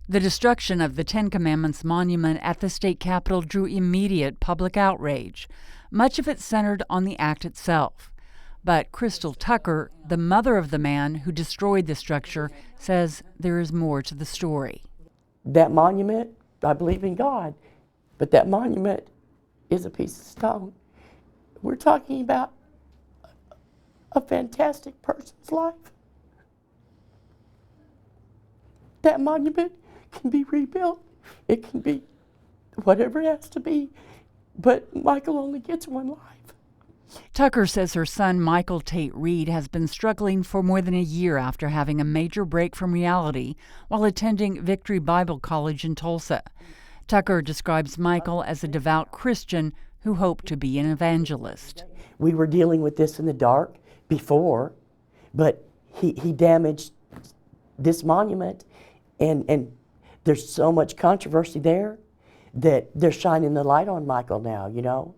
The destruction of the Ten Commandments monument at the state capitol drew immediate public outrage. Much of it centered on the act itself. But Crystal Tucker, the mother of the man who destroyed the structure, says there is more to the story. That monument, I believe in God, but that monument is a piece of stone. We're talking about a fantastic person's life. That monument can be rebuilt. It can be whatever it has to be, but Michael only gets one life. Tucker says her son, Michael Tate Reed, has been struggling for more than a year after having a major break from reality while attending Victory Bible College in Tulsa. Tucker describes Michael as a devout Christian who hoped to be an evangelist. We were dealing with this in the dark before, but he damaged this monument, and there's so much controversy there that they're shining the light on Michael now, you know?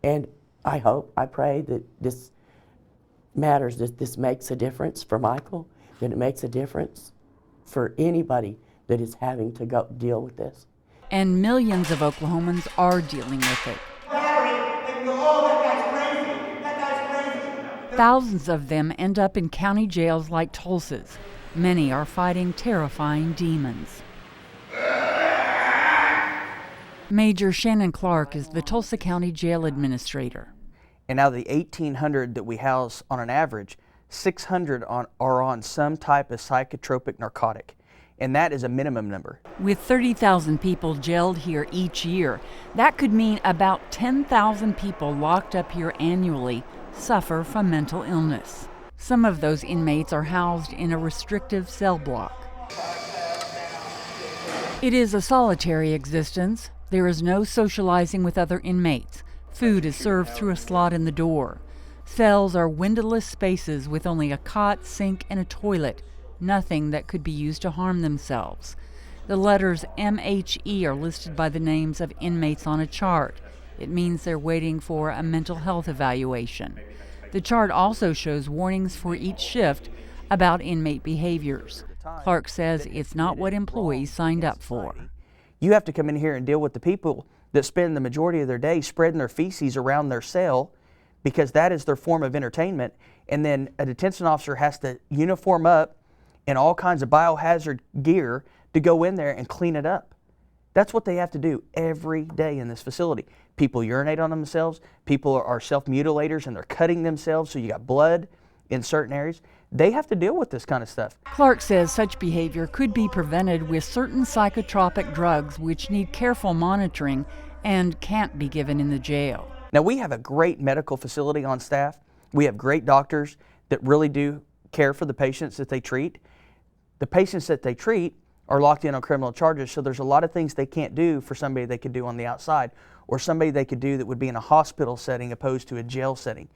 And I pray that this matters, that this makes a difference for Michael, that it makes a difference for anybody that is having to go deal with this. And millions of Oklahomans are dealing with it. Thousands of them end up in county jails like Tulsa's. Many are fighting terrifying demons. Major Shannon Clark is the Tulsa County Jail Administrator. And out of the 1,800 that we house on an average, 600 are on some type of psychotropic narcotic. And that is a minimum number. With 30,000 people jailed here each year, that could mean about 10,000 people locked up here annually suffer from mental illness. Some of those inmates are housed in a restrictive cell block. It is a solitary existence. There is no socializing with other inmates. Food is served through a slot in the door. Cells are windowless spaces with only a cot, sink, and a toilet. Nothing that could be used to harm themselves. The letters MHE are listed by the names of inmates on a chart. It means they're waiting for a mental health evaluation. The chart also shows warnings for each shift about inmate behaviors. Clark says it's not what employees signed up for. You have to come in here and deal with the people that spend the majority of their day spreading their feces around their cell because that is their form of entertainment. And then a detention officer has to uniform up in all kinds of biohazard gear to go in there and clean it up. That's what they have to do every day in this facility. People urinate on themselves, people are self-mutilators and they're cutting themselves, so you got blood in certain areas. They have to deal with this kind of stuff. Clark says such behavior could be prevented with certain psychotropic drugs which need careful monitoring and can't be given in the jail. Now we have a great medical facility on staff. We have great doctors that really do care for the patients that they treat. The patients that they treat are locked in on criminal charges, so there's a lot of things they can't do for somebody they could do on the outside, or somebody they could do that would be in a hospital setting opposed to a jail setting.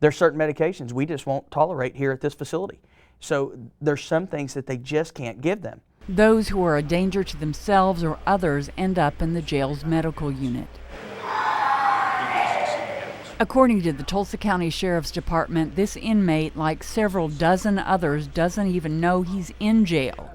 There's certain medications we just won't tolerate here at this facility. So there's some things that they just can't give them. Those who are a danger to themselves or others end up in the jail's medical unit. According to the Tulsa County Sheriff's Department, this inmate, like several dozen others, doesn't even know he's in jail.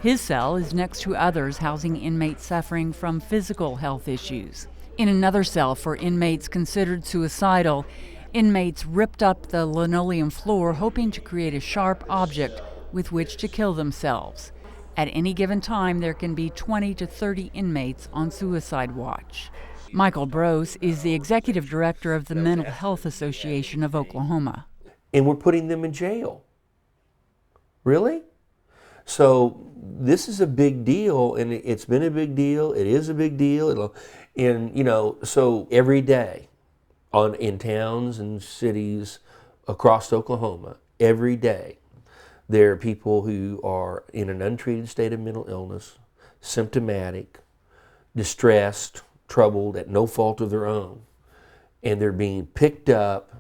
His cell is next to others housing inmates suffering from physical health issues. In another cell for inmates considered suicidal, inmates ripped up the linoleum floor hoping to create a sharp object with which to kill themselves. At any given time, there can be 20 to 30 inmates on suicide watch. Michael Brose is the executive director of the Mental Health Association of Oklahoma. And we're putting them in jail. Really? So this is a big deal, and it's been a big deal. It is a big deal. And, you know, so every day in towns and cities across Oklahoma, every day, there are people who are in an untreated state of mental illness, symptomatic, distressed, troubled at no fault of their own, and they're being picked up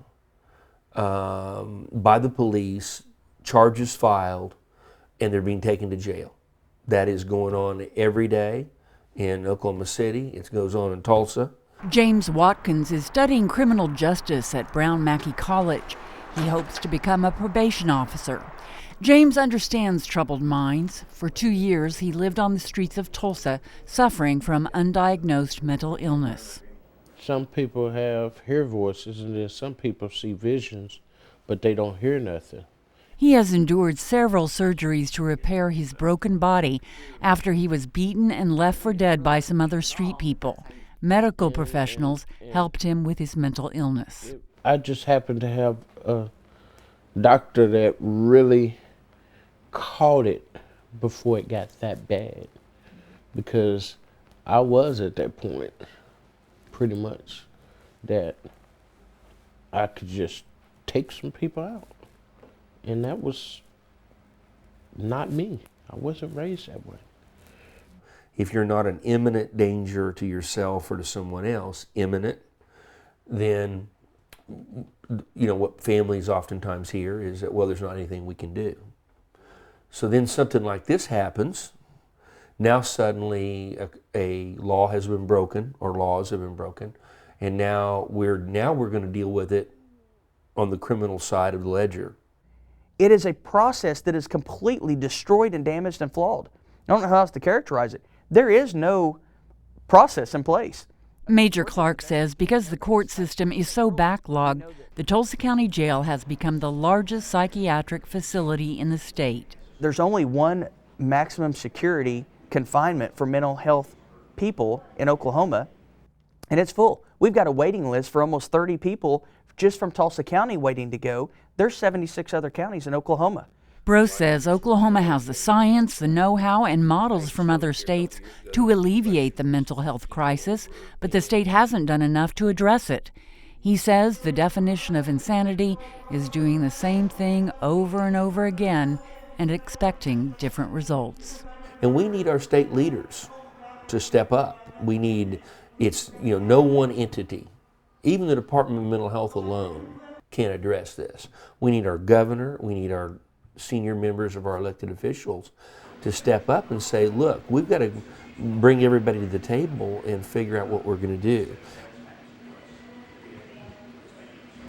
by the police, charges filed, and they're being taken to jail. That is going on every day in Oklahoma City. It goes on in Tulsa. James Watkins is studying criminal justice at Brown Mackie College. He hopes to become a probation officer. James understands troubled minds. For 2 years, he lived on the streets of Tulsa, suffering from undiagnosed mental illness. Some people hear voices, and then some people see visions, but they don't hear nothing. He has endured several surgeries to repair his broken body after he was beaten and left for dead by some other street people. Medical professionals helped him with his mental illness. I just happened to have a doctor that really caught it before it got that bad, because I was at that point pretty much that I could just take some people out. And that was not me. I wasn't raised that way. If you're not an imminent danger to yourself or to someone else, imminent, then what families oftentimes hear is that, well, there's not anything we can do. So then something like this happens. Now suddenly a law has been broken, or laws have been broken, and now we're going to deal with it on the criminal side of the ledger. It is a process that is completely destroyed and damaged and flawed. I don't know how else to characterize it. There is no process in place. Major Clark says because the court system is so backlogged, the Tulsa County Jail has become the largest psychiatric facility in the state. There's only one maximum security confinement for mental health people in Oklahoma, and it's full. We've got a waiting list for almost 30 people just from Tulsa County waiting to go. There's 76 other counties in Oklahoma. Brose says Oklahoma has the science, the know-how, and models from other states to alleviate the mental health crisis, but the state hasn't done enough to address it. He says the definition of insanity is doing the same thing over and over again and expecting different results. And we need our state leaders to step up. We need, no one entity, even the Department of Mental Health alone, can't address this. We need our governor, we need our senior members of our elected officials to step up and say, look, we've got to bring everybody to the table and figure out what we're going to do.